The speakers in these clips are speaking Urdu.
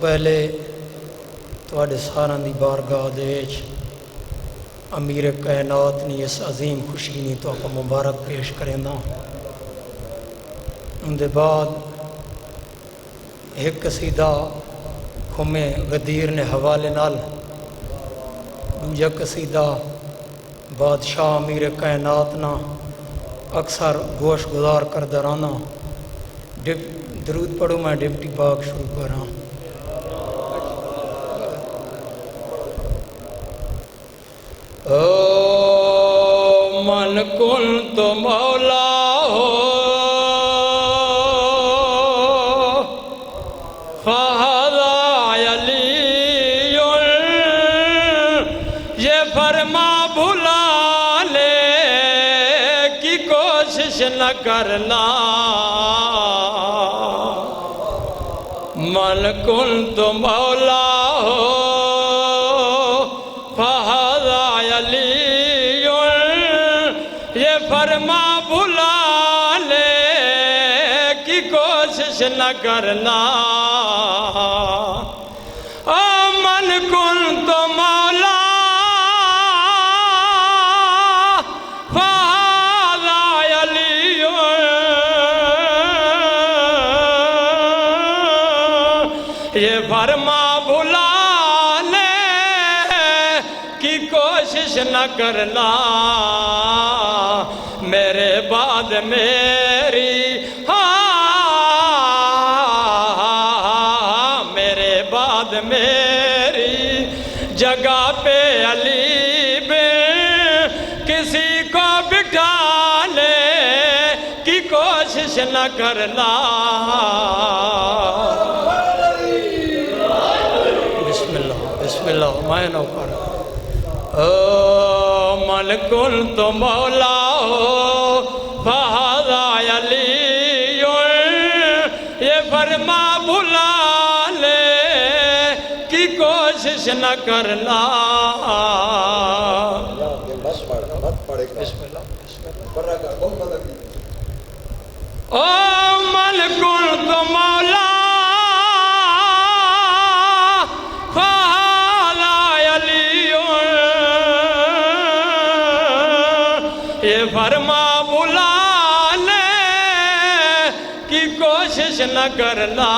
پہلے تواڈے ساراں دی بارگاہ دے وچ امیر کائنات نے اس عظیم خوشی نے تو آپ مبارک پیش کریں نا. ان دے بعد ایک قصیدہ خمے غدیر نے حوالے نال، دوجا قصیدہ بادشاہ امیر کائنات نا اکثر گوش گزار کردہ رہنا. درود پڑھو میں ڈپٹی پاک شروع کر رہا ہوں. من کن تو مولا ہو فہذا علی، یہ فرما بھلانے کی کوشش نہ کرنا. من کن تو مولا ہو فہذا علی، یہ فرما بھلانے کی کوشش نہ کرنا. من کن تو مولا فہذا علی، یہ فرما بھلانے کی کوشش نہ کرنا. میرے بعد میری میرے بعد میری جگہ پہ علی بن کسی کو بٹھانے کی کوشش نہ کرنا. بسم اللہ بسم اللہ میں نو کر. من کن تو مولا ہو فہذا علی، یہ فرما بھلانے کی کوشش نہ کرنا. بسم اللہ من کن تو مولا یہ فرما بھلانے کی کوشش نہ کرنا.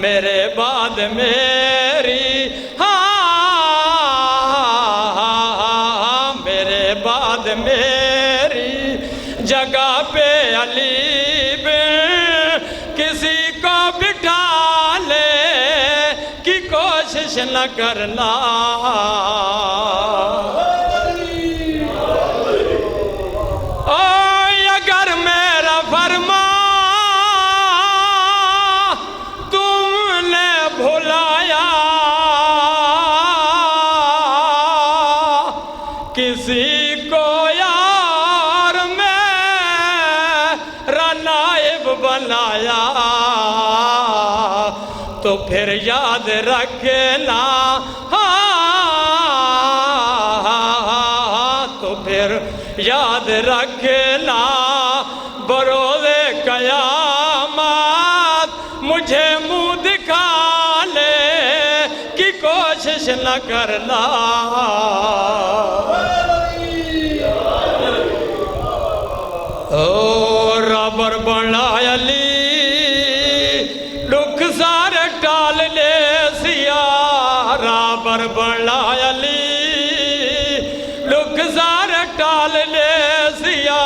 میرے بعد میری میرے بعد میری جگہ پہ علی بن کسی کو بٹھانے کی کوشش نہ کرنا. اگر میرا فرما تم نے بھلایا کسی کو یار میرا نائب بنایا، تو پھر یاد رکھنا تو پھر یاد رکھنا بروز قیامت مجھے منہ دکھانے کی کوشش نہ کرنا. رابر بنا علی دکھ سارے ٹال لے سیا. رابر بنا علی دکھ سارے ٹال لے سیا.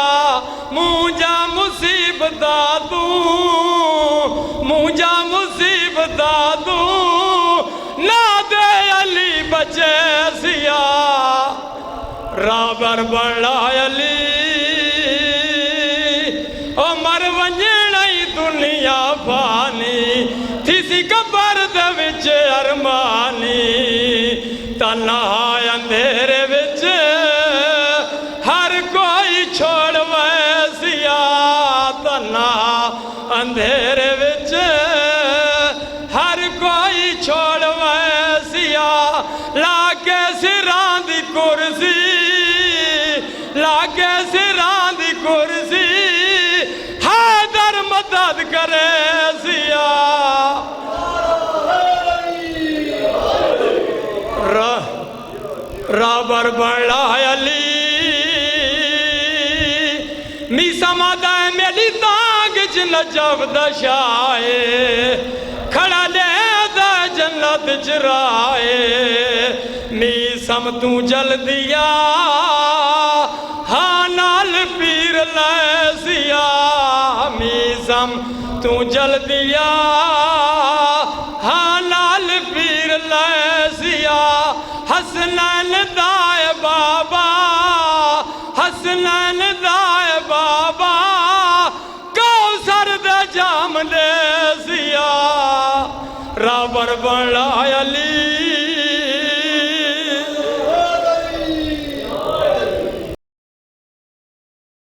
مجھا مصیبت دوں مجھا مصیبت دوں نہ دے علی بچے سیا. رابر بنا علی عمر ونجنی دنیا فانی تھی سی قبر دے وچ ارمانی. تنہا اندھیرے وچ ہر کوئی چھوڑ ویسیا. تنہا اندھیرے وچ ہر کوئی چھوڑ ویسیا. لاکے سراں دی کرسی لاکے سراں دی کرسی حیدر مدد کرے سیا. برابر بڑا علی می سمادہ میلی داغ جن جب دشائے کھڑا لے دا جنت جرائے می سم تو جل دیا ہانال پیر لے سیا می سم تو جل دیا